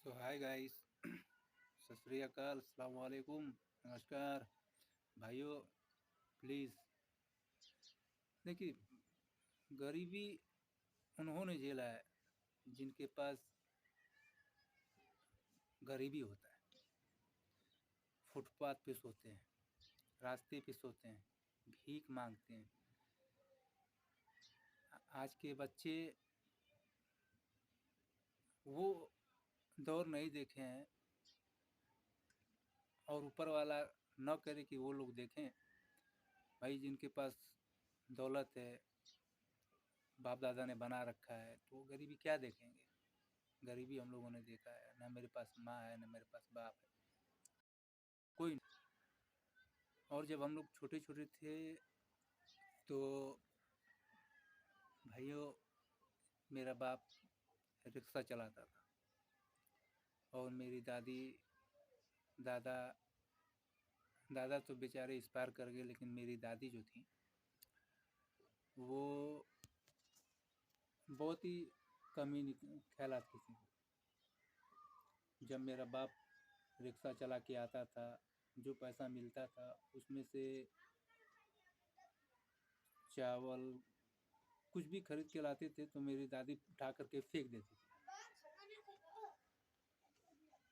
सो hi guys. सत श्री अकाल, अस्सलाम वालेकुम, नमस्कार भाइयों। प्लीज़ देखिए, गरीबी उन्होंने झेला है जिनके पास गरीबी होता है। फुटपाथ पे सोते हैं, रास्ते पे सोते हैं, भीख मांगते हैं। आज के बच्चे वो दौर नहीं देखे हैं, और ऊपर वाला न करे कि वो लोग देखें। भाई जिनके पास दौलत है, बाप दादा ने बना रखा है, तो वो गरीबी क्या देखेंगे। गरीबी हम लोगों ने देखा है ना। मेरे पास माँ है, ना मेरे पास बाप है, कोई नहीं। और जब हम लोग छोटे छोटे थे तो भाइयों, मेरा बाप रिक्शा चलाता था, और मेरी दादी दादा दादा तो बेचारे एक्सपायर कर गए, लेकिन मेरी दादी जो थी वो बहुत ही कमी कहलाती थी। जब मेरा बाप रिक्शा चला के आता था, जो पैसा मिलता था उसमें से चावल कुछ भी खरीद के लाते थे तो मेरी दादी उठा करके फेंक देती थी।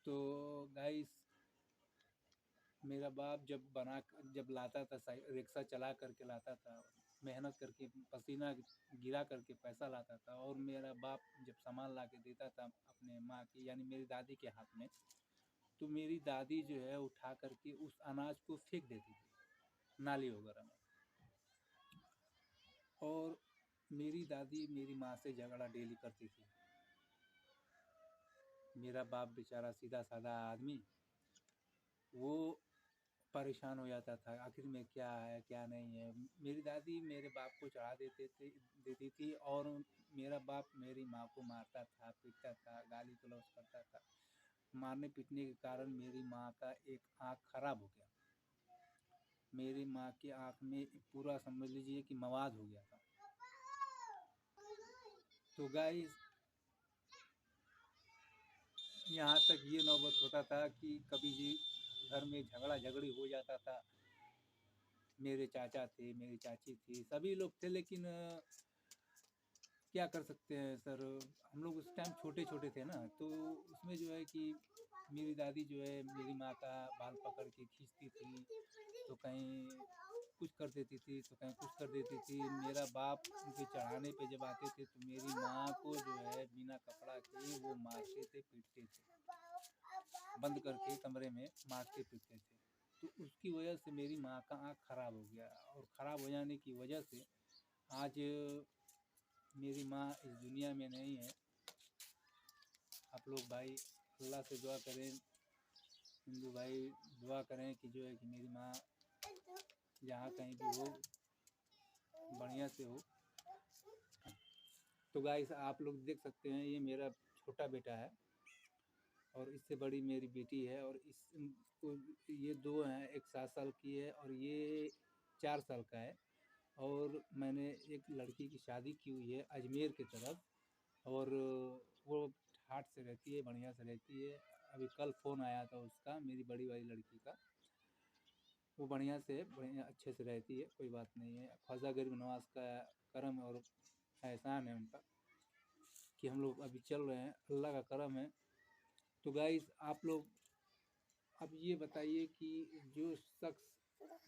तो गाइस, मेरा बाप जब लाता था, रिक्शा चला करके लाता था, मेहनत करके पसीना गिरा करके पैसा लाता था, और मेरा बाप जब सामान ला के देता था अपने माँ की यानी मेरी दादी के हाथ में, तो मेरी दादी जो है उठा करके उस अनाज को फेंक देती थी नाली वगैरह में। और मेरी दादी मेरी माँ से झगड़ा डेली करती थी। मेरा बाप बेचारा सीधा साधा आदमी, वो परेशान हो जाता था आखिर में क्या है क्या नहीं है। मेरी दादी मेरे बाप को चढ़ा देती थी, और मेरा बाप मेरी माँ को मारता था, पीटता था, गाली गलौज करता था। मारने पीटने के कारण मेरी माँ का एक आँख खराब हो गया। मेरी माँ की आँख में पूरा समझ लीजिए कि मवाद हो गया था। तो गाइस, यहाँ तक ये नौबत होता था कि कभी जी घर में झगड़ा झगड़ी हो जाता था। मेरे चाचा थे, मेरी चाची थी, सभी लोग थे, लेकिन क्या कर सकते हैं सर। हम लोग उस टाइम छोटे छोटे थे ना, तो उसमें जो है कि मेरी दादी जो है मेरी माँ का बाल पकड़ के खींचती थी, तो कहीं कुछ कर देती थी तो कहीं कुछ कर देती थी। मेरा बाप उनके चढ़ाने पे जब आते थे तो मेरी माँ को जो है बिना कपड़ा के वो मारते थे, पीटते थे, बंद करके कमरे में मारते पीटते थे। तो उसकी वजह से मेरी माँ का आँख खराब हो गया, और ख़राब हो जाने की वजह से आज मेरी माँ इस दुनिया में नहीं है। आप लोग भाई अल्लाह से दुआ करें, हिंदू भाई दुआ करें कि जो है कि मेरी माँ जहाँ कहीं भी हो, बढ़िया से हो। तो गाइस, आप लोग देख सकते हैं, ये मेरा छोटा बेटा है, और इससे बड़ी मेरी बेटी है, और ये दो हैं, एक 7 साल की है और ये 4 साल का है। और मैंने एक लड़की की शादी की हुई है अजमेर की तरफ, और वो ठाठ से रहती है, बढ़िया से रहती है। अभी कल फ़ोन आया था उसका, मेरी बड़ी वाली लड़की का। वो बढ़िया अच्छे से रहती है, कोई बात नहीं है। ख्वाजा गरीब नवाज़ का करम और एहसान है उनका कि हम लोग अभी चल रहे हैं, अल्लाह का करम है। तो गाइस, आप लोग अब ये बताइए कि जो शख्स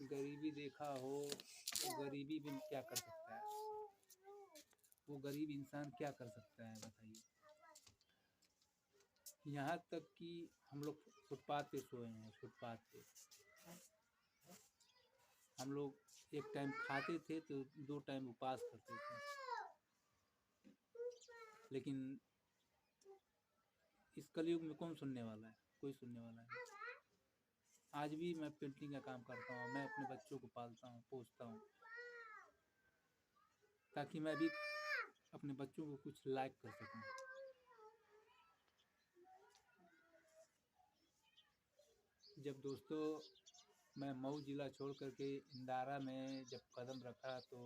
गरीबी देखा हो, वो गरीबी में क्या कर सकता है? वो गरीब इंसान क्या कर सकता है बताइए। यहाँ तक कि हम लोग फुटपाथ पे सोए हैं, फुटपाथ पे हम लोग एक टाइम खाते थे तो 2 टाइम उपवास करते थे। लेकिन इस कलयुग में कौन सुनने वाला है? कोई सुनने वाला नहीं। आज भी मैं पेंटिंग का काम करता हूँ, मैं अपने बच्चों को पालता हूँ, पोसता हूँ, ताकि मैं भी अपने बच्चों को कुछ लायक कर सकूँ। जब दोस्तों मैं मऊ ज़िला छोड़ कर के इंदारा में जब कदम रखा, तो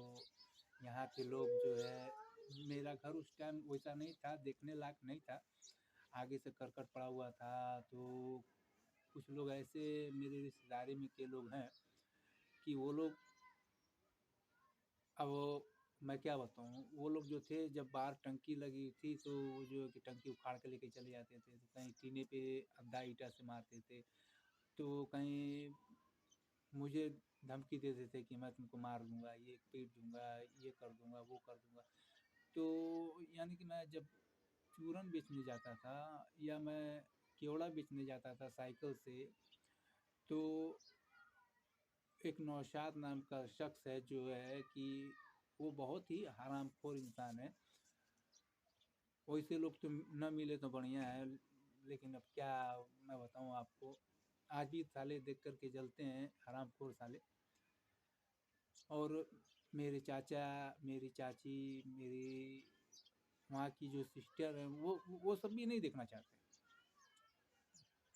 यहाँ के लोग जो है, मेरा घर उस टाइम वैसा नहीं था, देखने लायक नहीं था। आगे से करकट पड़ा हुआ था। तो कुछ लोग ऐसे मेरे रिश्तेदारी में के लोग हैं कि वो लोग, अब मैं क्या बताऊँ, वो लोग जो थे जब बाहर टंकी लगी थी तो वो जो है कि टंकी उखाड़ के लेके चले जाते थे। तो कहीं टीने पे अद्दा ईंटा से मारते थे, तो कहीं मुझे धमकी देते थे कि मैं तुमको मार दूँगा, ये पीट दूँगा, ये कर दूँगा, वो कर दूँगा। तो यानी कि मैं जब चूरन बेचने जाता था या मैं केवड़ा बेचने जाता था साइकिल से, तो एक नौशाद नाम का शख्स है जो है कि वो बहुत ही हरामखोर इंसान है। वैसे लोग तो न मिले तो बढ़िया है, लेकिन अब क्या मैं बताऊँ आपको, आज भी साले देख कर के जलते हैं, हरामखोर साले। और मेरे चाचा, मेरी चाची, मेरी वहाँ की जो सिस्टर है, वो सब भी नहीं देखना चाहते,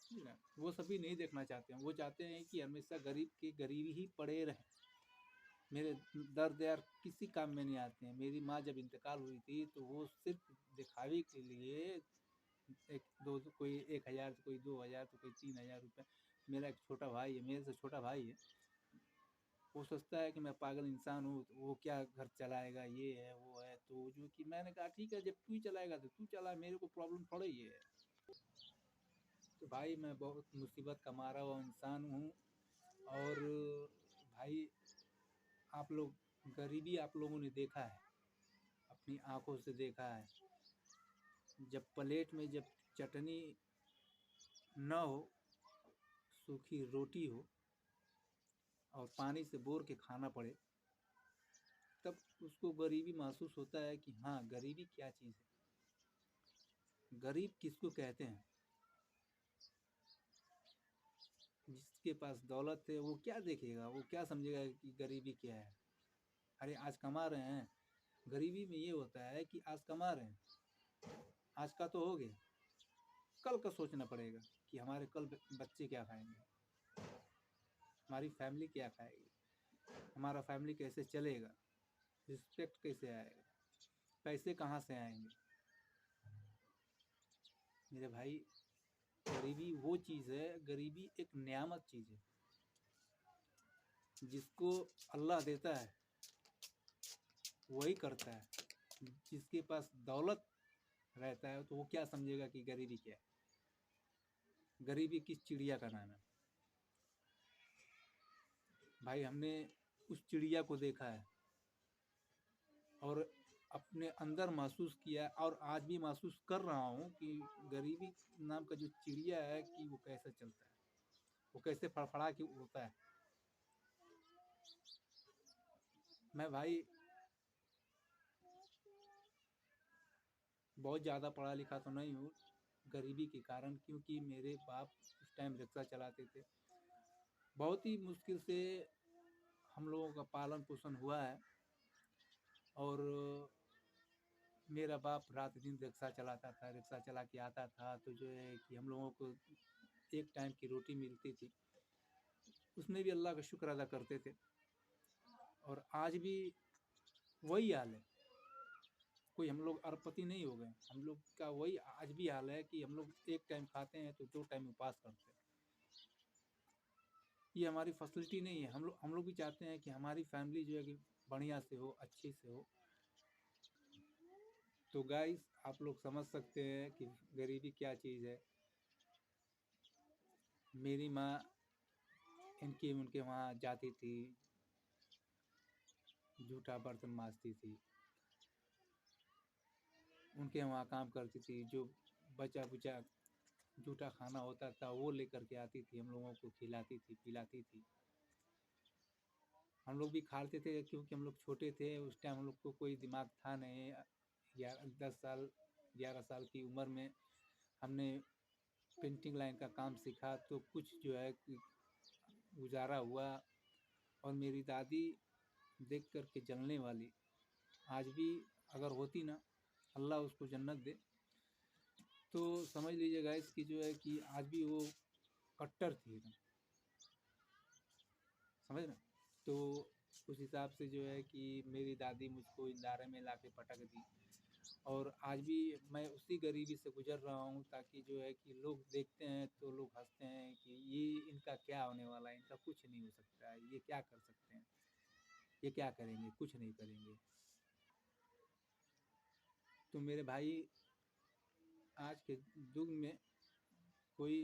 ठीक है? वो सब भी नहीं देखना चाहते हैं। वो चाहते हैं कि हमेशा गरीब के गरीब ही पड़े रहें। मेरे दर्द यार किसी काम में नहीं आते हैं। मेरी माँ जब इंतकाल हुई थी तो वो सिर्फ दिखावे के लिए एक दो कोई 1,000 तो कोई 2,000 तो कोई 3,000 रुपये, मेरा एक छोटा भाई है, मेरे से छोटा भाई है, वो सोचता है कि मैं पागल इंसान हूँ, तो वो क्या घर चलाएगा, ये है वो है। तो जो कि मैंने कहा ठीक है, जब तू ही चलाएगा तो तू चला, मेरे को प्रॉब्लम थोड़ा ही है। तो भाई मैं बहुत मुसीबत का मारा हुआ इंसान हूँ। और भाई आप लोग गरीबी आप लोगों ने देखा है, अपनी आंखों से देखा है। जब प्लेट में जब चटनी न हो, सूखी रोटी हो और पानी से बोर के खाना पड़े, तब उसको गरीबी महसूस होता है कि हाँ, गरीबी क्या चीज़ है। गरीब किसको कहते हैं? जिसके पास दौलत है वो क्या देखेगा, वो क्या समझेगा कि गरीबी क्या है। अरे आज कमा रहे हैं, गरीबी में ये होता है कि आज कमा रहे हैं, आज का तो हो गया, कल का सोचना पड़ेगा कि हमारे कल बच्चे क्या खाएंगे, हमारी फैमिली क्या खाएगी, हमारा फैमिली कैसे चलेगा, रिस्पेक्ट कैसे आएगा, पैसे कहाँ से आएंगे। मेरे भाई गरीबी वो चीज़ है, गरीबी एक नियामत चीज़ है, जिसको अल्लाह देता है वही करता है। जिसके पास दौलत रहता है तो वो क्या समझेगा कि गरीबी क्या है। गरीबी किस चिड़िया का नाम है भाई? हमने उस चिड़िया को देखा है और अपने अंदर महसूस किया, और आज भी महसूस कर रहा हूँ कि गरीबी नाम का जो चिड़िया है कि वो कैसे चलता है, वो कैसे फड़फड़ा के उड़ता है। मैं भाई बहुत ज़्यादा पढ़ा लिखा तो नहीं हूँ, गरीबी के कारण, क्योंकि मेरे बाप उस टाइम रिक्शा चलाते थे। बहुत ही मुश्किल से हम लोगों का पालन पोषण हुआ है। और मेरा बाप रात दिन रिक्शा चलाता था, रिक्शा चला के आता था, तो जो है कि हम लोगों को एक टाइम की रोटी मिलती थी, उसमें भी अल्लाह का शुक्र अदा करते थे। और आज भी वही हाल है, कोई हम लोग अरबपति नहीं हो गए। हम लोग का वही आज भी हाल है कि हम लोग एक टाइम खाते हैं तो 2 टाइम उपवास करते हैं। ये हमारी फैसिलिटी नहीं है। हम लोग भी चाहते हैं कि हमारी फैमिली जो है कि बढ़िया से हो, अच्छी से हो। तो गाइस आप लोग समझ सकते हैं कि गरीबी क्या चीज़ है। मेरी माँ इनकी उनके वहाँ जाती थी, जूठा बर्तन मांजती थी, उनके वहाँ काम करती थी, जो बचा बुचा जूठा खाना होता था वो लेकर के आती थी, हम लोगों को खिलाती थी, पिलाती थी। हम लोग भी खाते थे क्योंकि हम लोग छोटे थे, उस टाइम हम लोग को कोई दिमाग था नहीं। 10 साल 11 साल की उम्र में हमने पेंटिंग लाइन का काम सीखा, तो कुछ जो है कि गुजारा हुआ। और मेरी दादी देख कर के जलने वाली, आज भी अगर होती ना, अल्लाह उसको जन्नत दे, तो समझ लीजिए गाइस कि जो है कि आज भी वो कट्टर थी एकदम, समझ ना। तो उस हिसाब से जो है कि मेरी दादी मुझको इंदारे में लाके पटक दी। और आज भी मैं उसी गरीबी से गुज़र रहा हूँ, ताकि जो है कि लोग देखते हैं तो लोग हँसते हैं कि ये इनका क्या होने वाला है, इनका कुछ नहीं हो सकता है, ये क्या कर सकते हैं, ये क्या करेंगे, कुछ नहीं करेंगे। तो मेरे भाई, आज के युग में कोई